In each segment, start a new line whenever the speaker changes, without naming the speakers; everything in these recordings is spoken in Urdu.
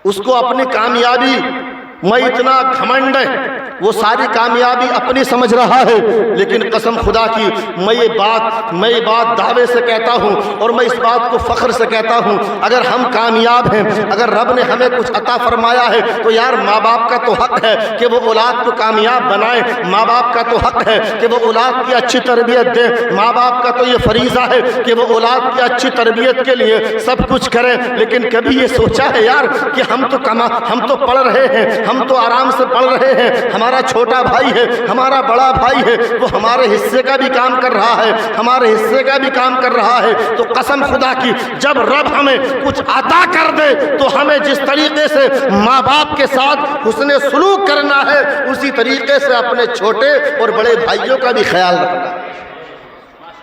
اس کو اپنی کامیابی میں اتنا گھمنڈ ہے، وہ ساری کامیابی اپنی سمجھ رہا ہے، لیکن قسم خدا کی میں یہ بات دعوے سے کہتا ہوں اور میں اس بات کو فخر سے کہتا ہوں، اگر ہم کامیاب ہیں، اگر رب نے ہمیں کچھ عطا فرمایا ہے تو یار ماں باپ کا تو حق ہے کہ وہ اولاد کو کامیاب بنائے، ماں باپ کا تو حق ہے کہ وہ اولاد کی اچھی تربیت دے، ماں باپ کا تو یہ فریضہ ہے کہ وہ اولاد کی اچھی تربیت کے لیے سب کچھ کریں۔ لیکن کبھی یہ سوچا ہے یار کہ ہم تو پڑھ رہے ہیں، ہم تو آرام سے پڑھ رہے ہیں، ہمارا چھوٹا بھائی ہے، ہمارا بڑا بھائی ہے، وہ ہمارے حصے کا بھی کام کر رہا ہے، ہمارے حصے کا بھی کام کر رہا ہے، تو قسم خدا کی جب رب ہمیں کچھ عطا کر دے تو ہمیں جس طریقے سے ماں باپ کے ساتھ حسن سلوک کرنا ہے، اسی طریقے سے اپنے چھوٹے اور بڑے بھائیوں کا بھی خیال رکھنا ہے۔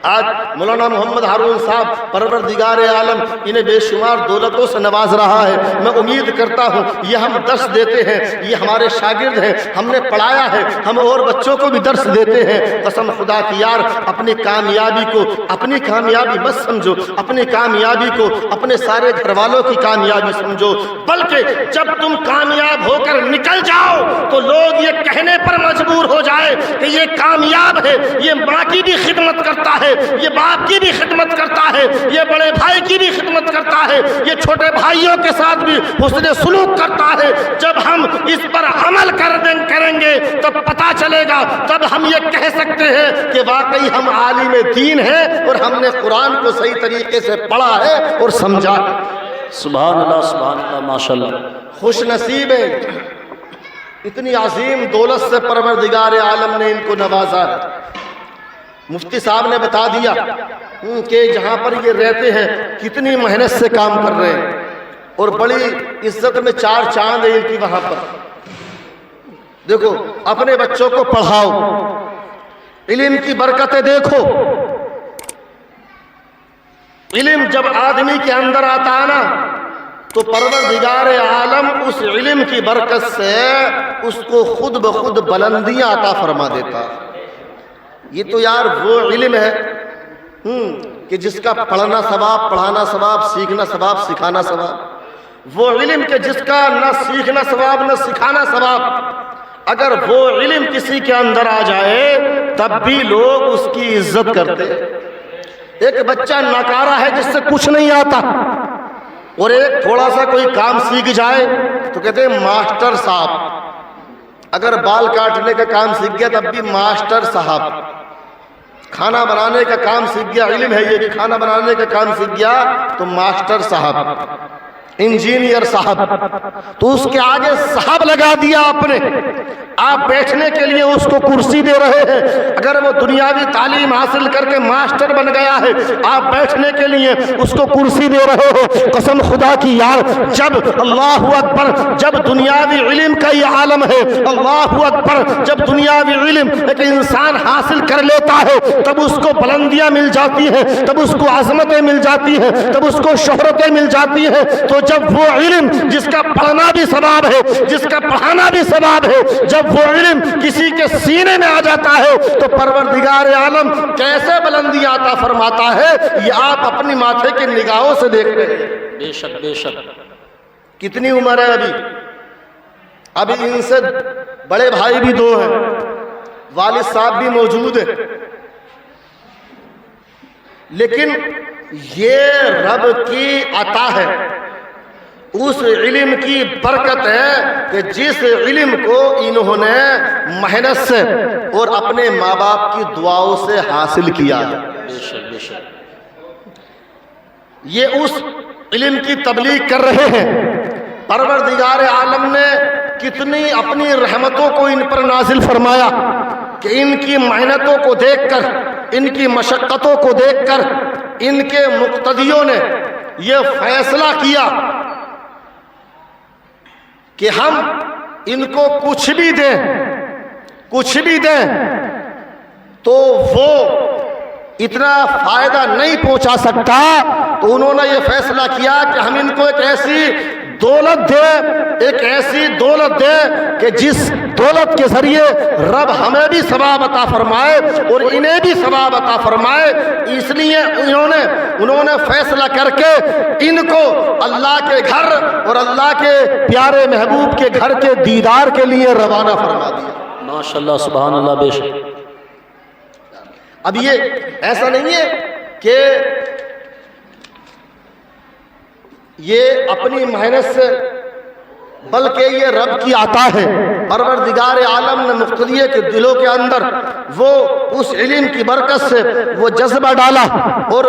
آج مولانا محمد ہارون صاحب پروردگار عالم انہیں بے شمار دولتوں سے نواز رہا ہے، میں امید کرتا ہوں یہ ہم درس دیتے ہیں، یہ ہمارے شاگرد ہیں، ہم نے پڑھایا ہے، ہم اور بچوں کو بھی درس دیتے ہیں۔ قسم خدا کی یار اپنی کامیابی کو اپنی کامیابی مت سمجھو، اپنی کامیابی کو اپنے سارے گھر والوں کی کامیابی سمجھو، بلکہ جب تم کامیاب ہو کر نکل جاؤ تو لوگ یہ کہنے پر مجبور ہو جائے کہ یہ کامیاب ہے، یہ ماں کی بھی خدمت کرتا ہے، یہ باپ کی بھی خدمت کرتا ہے، یہ بڑے بھائی کی بھی خدمت کرتا ہے، یہ چھوٹے بھائیوں کے ساتھ بھی حسن سلوک کرتا ہے۔ جب ہم اس پر عمل کریں گے تب پتہ چلے گا، تب ہم یہ کہہ سکتے ہیں کہ واقعی ہم عالم دین ہیں اور ہم نے قرآن کو صحیح طریقے سے پڑھا ہے اور سمجھا۔
سبحان اللہ، سبحان اللہ، ماشاءاللہ۔
خوش نصیب ہے، اتنی عظیم دولت سے پروردگار عالم نے ان کو نوازا ہے۔ مفتی صاحب نے بتا دیا کہ جہاں پر یہ رہتے ہیں کتنی محنت سے کام کر رہے ہیں اور بڑی عزت میں چار چاند ہے ان کی وہاں پر۔ دیکھو اپنے بچوں کو پڑھاؤ، علم کی برکتیں دیکھو۔ علم جب آدمی کے اندر آتا ہے نا تو پروردگار عالم اس علم کی برکت سے اس کو خود بخود بلندیاں عطا فرما دیتا۔ یہ تو یار وہ علم ہے کہ جس کا پڑھنا ثواب، پڑھانا ثواب، سیکھنا ثواب، سکھانا ثواب۔ وہ علم کہ جس کا نہ سیکھنا ثواب نہ سکھانا ثواب، اگر وہ علم کسی کے اندر آ جائے تب بھی لوگ اس کی عزت کرتے۔ ایک بچہ ناکارہ ہے جس سے کچھ نہیں آتا، اور ایک تھوڑا سا کوئی کام سیکھ جائے تو کہتے ہیں ماسٹر صاحب۔ اگر بال کاٹنے کا کام سیکھ گیا تب بھی ماسٹر صاحب، کھانا بنانے کا کام سیکھ گیا، علم ہے یہ بھی، کھانا بنانے کا کام سیکھ گیا تو ماسٹر صاحب، انجینئر صاحب، تو اس کے آگے صاحب لگا دیا آپ نے۔ آپ بیٹھنے کے لیے اس کو کرسی دے رہے ہیں، اگر وہ دنیاوی تعلیم حاصل کر کے ماسٹر بن گیا ہے، آپ بیٹھنے کے لیے اس کو کرسی دے رہے ہو۔ قسم خدا کی یار جب اللہ اکبر، جب دنیاوی علم کا یہ عالم ہے، اللہ اکبر، جب دنیاوی علم ایک انسان حاصل کر لیتا ہے تب اس کو بلندیاں مل جاتی ہیں، تب اس کو عظمتیں مل جاتی ہیں، تب اس کو شہرتیں مل جاتی ہیں۔ تو جب وہ علم جس کا پڑھنا بھی ثواب ہے، جس کا پڑھانا بھی ثواب ہے، جب وہ علم کسی کے سینے میں آ جاتا ہے تو پروردگار عالم کیسے بلندی عطا فرماتا ہے، یہ آپ اپنی ماتھے کے نگاہوں سے دیکھ رہے ہیں۔
بے شک، بے شک۔
کتنی عمر ہے ابھی ان سے بڑے بھائی بھی دو ہیں، والد صاحب بھی موجود ہیں، لیکن یہ رب کی عطا ہے، اس علم کی برکت ہے کہ جس علم کو انہوں نے محنت سے اور اپنے ماں باپ کی دعاؤں سے حاصل کیا ہے۔
بے شک، بے شک۔
یہ اس علم کی تبلیغ کر رہے ہیں۔ پروردگار عالم نے کتنی اپنی رحمتوں کو ان پر نازل فرمایا کہ ان کی محنتوں کو دیکھ کر، ان کی مشقتوں کو دیکھ کر ان کے مقتدیوں نے یہ فیصلہ کیا کہ ہم ان کو کچھ بھی دیں تو وہ اتنا فائدہ نہیں پہنچا سکتا، تو انہوں نے یہ فیصلہ کیا کہ ہم ان کو ایک ایسی دولت دے، ایک ایسی دولت دے کہ جس دولت کے ذریعے رب ہمیں بھی ثواب عطا فرمائے اور انہیں بھی ثواب عطا فرمائے۔ اس لیے انہوں نے فیصلہ کر کے ان کو اللہ کے گھر اور اللہ کے پیارے محبوب کے گھر کے دیدار کے لیے روانہ فرما دیا۔
ماشاءاللہ سبحان اللہ بے شک۔
اب یہ ایسا نہیں ہے کہ یہ اپنی محنت سے، بلکہ یہ رب کی عطا ہے۔ پروردگار عالم نے مقتدیہ کے دلوں کے اندر وہ اس علم کی برکت سے وہ جذبہ ڈالا اور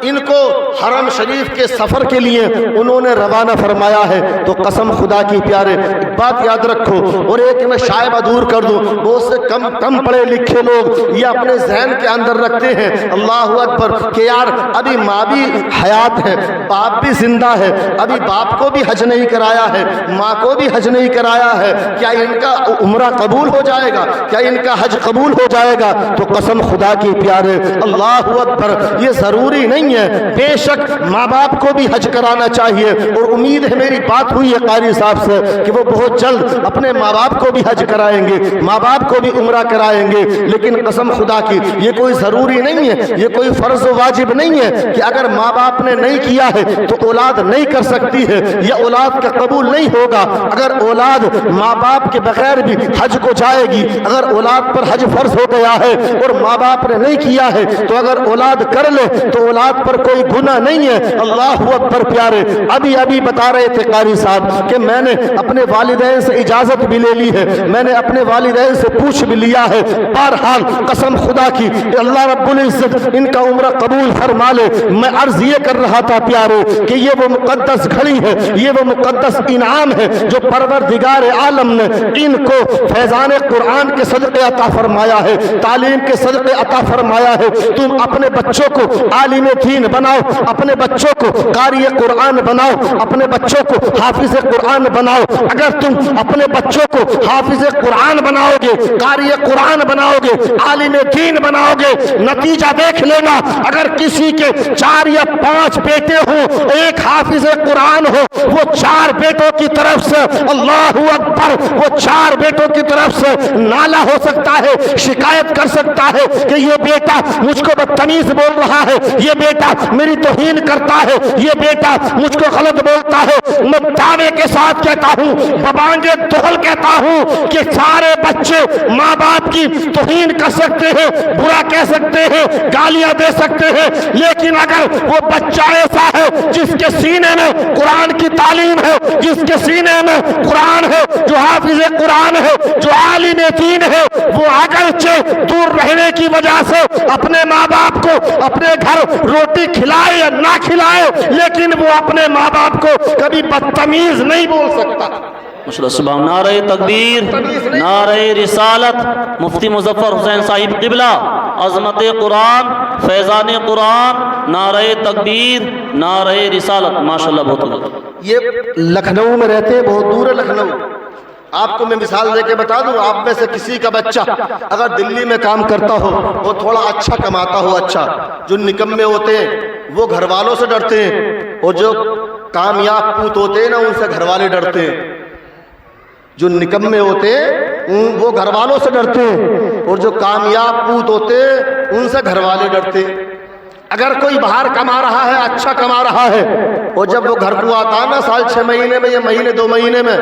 ان کو حرم شریف کے سفر کے لیے انہوں نے روانہ فرمایا ہے۔ تو قسم خدا کی پیارے ایک بات یاد رکھو، اور ایک میں شائبہ دور کر دوں، بہت سے کم پڑھے لکھے لوگ یہ اپنے ذہن کے اندر رکھتے ہیں اللہ اکبر کہ یار ابھی ماں بھی حیات ہے، باپ بھی زندہ ہے، ابھی باپ کو بھی حج نہیں کرایا ہے، ماں کو بھی حج نہیں کرایا ہے، کیا ان کا عمرہ قبول ہو جائے گا؟ کیا ان کا حج قبول ہو جائے گا؟ تو قسم خدا کی پیارے اللہ اکبر، یہ ضروری نہیں ہے۔ بے شک ماں باپ کو بھی حج کرانا چاہیے، اور امید ہے میری بات ہوئی ہے قاری صاحب سے کہ وہ بہت جلد اپنے ماں باپ کو بھی حج کرائیں گے، ماں باپ کو بھی عمرہ کرائیں گے۔ لیکن قسم خدا کی یہ کوئی ضروری نہیں ہے، یہ کوئی فرض و واجب نہیں ہے کہ اگر ماں باپ نے نہیں کیا ہے تو اولاد نہیں کر سکتی ہے یا اولاد کا قبول نہیں ہوگا۔ اگر اولاد ماں باپ کے بغیر بھی حج کو جائے گی، اگر اولاد پر حج فرض ہو گیا ہے اور ماں باپ نے نہیں کیا ہے تو اگر اولاد کر لے تو اولاد پر کوئی گناہ نہیں ہے۔ اللہ اکبر پیارے، ابھی بتا رہے تھے قاری صاحب کہ میں نے اپنے والدین سے اجازت بھی لے لی ہے، میں نے اپنے والدین سے پوچھ بھی لیا ہے۔ بہرحال قسم خدا کی اللہ رب العزت ان کا عمرہ قبول فرما لے۔ میں عرض یہ کر رہا تھا پیارے کہ یہ وہ مقدس گھڑی ہے، یہ وہ مقدس انعام ہے جو پروردگار عالم نے ان کو فیضان قرآن کے صدقے عطا فرمایا ہے، تعلیم کے صدقے عطا فرمایا ہے۔ تم اپنے بچوں کو عالم دین بناؤ، اپنے بچوں کو قاری قرآن بناؤ، اپنے بچوں کو حافظ قرآن بناؤ۔ اگر تم اپنے بچوں کو حافظ قرآن بناؤ گے، قاری قرآن بناؤ گے، عالم دین بناؤ گے، نتیجہ دیکھ لینا اگر کسی کے 4 یا 5 بیٹے ہوں، ایک حافظ قرآن ہو، وہ 4 بیٹوں کی طرف سے اللہ اکبر، وہ 4 بیٹوں کی طرف سے نالا ہو سکتا ہے، شکایت کر سکتا ہے کہ یہ بیٹا مجھ کو بدتمیز بول رہا ہے، یہ بیٹا میری توہین کرتا ہے، یہ بیٹا مجھ کو غلط بولتا ہے۔ میں دعوے کے ساتھ کہتا ہوں، ببانگ دہل کہتا ہوں کہ سارے بچے ماں باپ کی توہین کر سکتے ہیں، برا کہہ سکتے ہیں، گالیاں دے سکتے ہیں، لیکن اگر وہ بچہ ایسا ہے جس کے سینے میں قرآن کی تعلیم ہے، جس کے سینے میں قرآن ہے، جو حافظ قرآن ہے، جو عالم دین ہے، وہ اگرچہ دور رہنے کی وجہ سے اپنے ماں باپ کو اپنے گھر روٹی کھلائے یا نہ کھلائے، لیکن وہ اپنے ماں باپ کو کبھی بدتمیز نہیں بول سکتا۔
سبحان نعرہ تکبیر، نعرہ رسالت، مفتی مظفر حسین صاحب قبلہ، عظمت قرآن، فیضان قرآن، نعرہ تکبیر، نعرہ رسالت، ماشاءاللہ بہت اللہ۔
یہ لکھنؤ میں رہتے ہیں، بہت دور ہے لکھنؤ۔ آپ کو میں مثال دے کے بتا دوں، آپ میں سے کسی کا بچہ اگر دلی میں کام کرتا ہو، وہ تھوڑا اچھا کماتا ہو، اچھا، جو نکمے ہوتے ہیں وہ گھر والوں سے ڈرتے ہیں، اور جو کامیاب پوت ہوتے ہیں نا ان سے گھر والے ڈرتے ہیں۔ جو نکمے ہوتے ہیں وہ گھر والوں سے ڈرتے ہیں، اور جو کامیاب پوت ہوتے ہیں ان سے گھر والے ڈرتے ہیں۔ اگر کوئی باہر کما رہا ہے، اچھا کما رہا ہے، اور جب وہ گھر کو آتا ہے نا سال 6 مہینے میں یا مہینے 2 مہینے میں،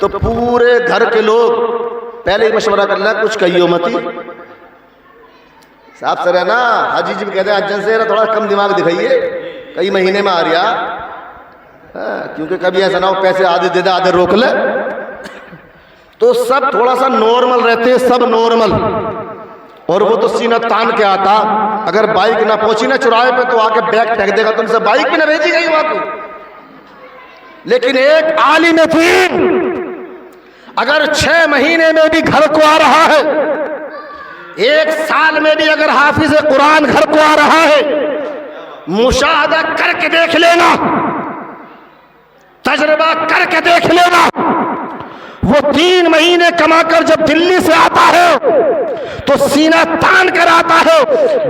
تو پورے گھر کے لوگ پہلے ہی مشورہ کر لیں کچھ کہیو متی صاحب سر ہے نا، حاجی جی بھی کہتے ہیں اجن سے تھوڑا کم دماغ دکھائیے، کئی مہینے میں آ رہا، کیونکہ کبھی ایسا نہ ہو پیسے آدھے دے دے آدھے روک لے۔ تو سب تھوڑا سا نارمل رہتے ہیں، سب نارمل، اور وہ تو سینہ تان کے آتا، اگر بائک نہ پہنچی نا چوراہے پہ تو آ کے بیگ پھینک دے گا، تم سے بائک بھی نہ بھیجی گئی وہاں کو۔ لیکن ایک عالم دین اگر 6 مہینے میں بھی گھر کو آ رہا ہے، 1 سال میں بھی اگر حافظ قرآن گھر کو آ رہا ہے، مشاہدہ کر کے دیکھ لینا، تجربہ کر کے دیکھ لینا، وہ وہ 3 مہینے کما کر جب دلی سے آتا ہے تو سینہ تان کر آتا ہے،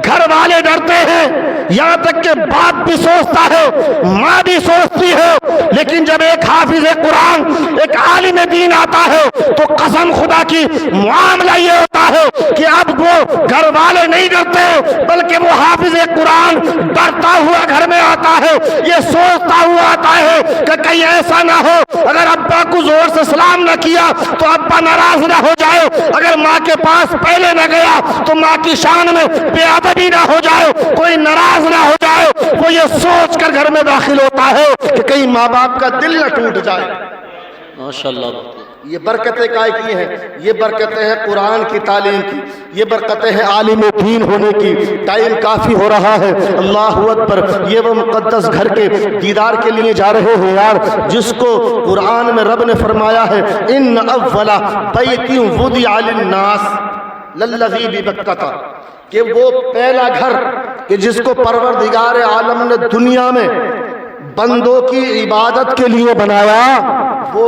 گھر والے ڈرتے ہیں، یہاں تک کہ باپ بھی سوچتا ہے، ماں بھی سوچتی ہے، لیکن جب ایک حافظ قرآن، ایک عالم دین آتا ہے تو قسم خدا کی معاملہ یہ ہوتا ہے کہ اب وہ گھر والے نہیں ڈرتے بلکہ وہ حافظ قرآن ڈرتا ہوا گھر میں آتا ہے، یہ سوچتا ہوا آتا ہے کہ کہیں ایسا نہ ہو اگر ابا کو زور سے سلام نہ کیا تو ابا ناراض نہ ہو جائے، اگر ماں کے پاس پہلے نہ گیا تو ماں کی شان میں بے ادبی نہ ہو جائے، کوئی ناراض نہ ہو جائے۔ وہ یہ سوچ کر گھر میں داخل ہوتا ہے کہ کہیں ماں باپ کا دل نہ ٹوٹ جائے۔
ماشاءاللہ،
یہ برکتیں کائے کی ہیں؟ یہ برکتیں ہیں قرآن کی تعلیم کی، یہ برکتیں ہیں عالم دین ہونے کی۔ ٹائم کافی ہو رہا ہے، اللہ اکبر، یہ وہ مقدس گھر کے دیدار کے لیے جا رہے ہیں یار، جس کو قرآن میں رب نے فرمایا ہے ان اول بیت وضع للناس للذی ببکۃ، کہ وہ پہلا گھر کہ جس کو پروردگار عالم نے دنیا میں بندوں کی عبادت کے لیے بنایا، وہ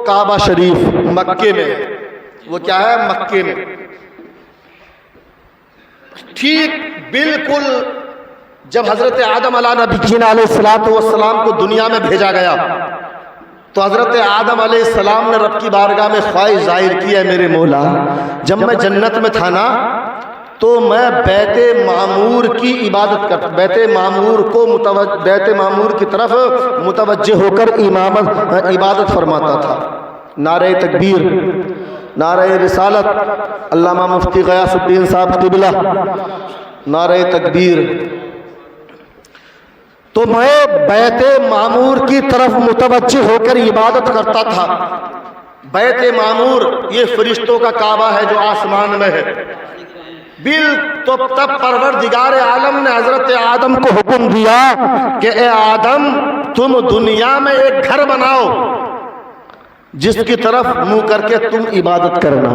کعبہ شریف مکے میں، وہ کیا ہے؟ مکے میں۔ ٹھیک بالکل جب حضرت آدم علیہ نبینا علیہ السلام کو دنیا میں بھیجا گیا تو حضرت آدم علیہ السلام نے رب کی بارگاہ میں خواہش ظاہر کی ہے، میرے مولا جب میں جنت میں تھا نا تو میں بیت معمور کی عبادت کرتا، بیت معمور کی طرف متوجہ ہو کر عبادت فرماتا تھا۔ نعرہ تکبیر، نعرہ رسالت، علامہ مفتی غیاث الدین صاحب قبلہ، نعرہ تکبیر۔ تو میں بیت معمور کی طرف متوجہ ہو کر عبادت کرتا تھا۔ بیت معمور یہ فرشتوں کا کعبہ ہے جو آسمان میں ہے۔ تو تب پروردگار عالم نے حضرت آدم کو حکم دیا کہ اے آدم تم دنیا میں ایک گھر بناؤ جس کی طرف منہ کر کے تم عبادت کرنا۔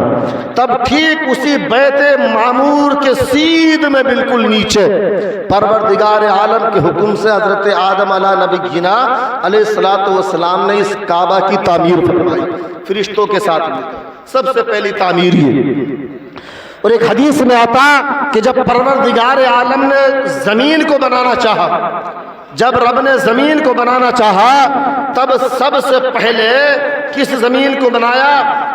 تب ٹھیک اسی بیت معمور کے سیدھ میں بالکل نیچے پروردگار عالم کے حکم سے حضرت آدم علیہ نبینا علیہ السلام نے اس کعبہ کی تعمیر فرمائی فرشتوں کے ساتھ مل کر۔ سب سے پہلی تعمیر یہ، اور ایک حدیث میں آتا کہ جب پروردگار عالم نے زمین کو بنانا چاہا، جب رب نے زمین کو بنانا چاہا تب سب سے پہلے کس زمین کو بنایا؟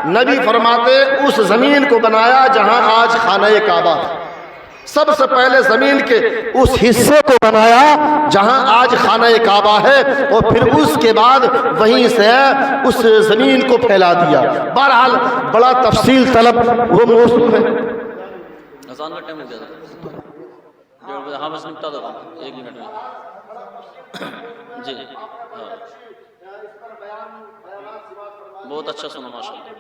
نبی فرماتے اس زمین کو بنایا جہاں آج خانہ کعبہ ہے۔ سب سے پہلے زمین کے اس حصے کو بنایا جہاں آج خانہ کعبہ ہے، اور پھر اس کے بعد وہیں سے اس زمین کو پھیلا دیا۔ بہرحال بڑا تفصیل طلب وہ موضوع ہے۔
اذان کا ٹائم ہو گیا تھا، 1:30 بجے، ہاں بس نپٹا دو 1 منٹ میں۔ جی ہاں، بہت اچھا سنا ماشاءاللہ۔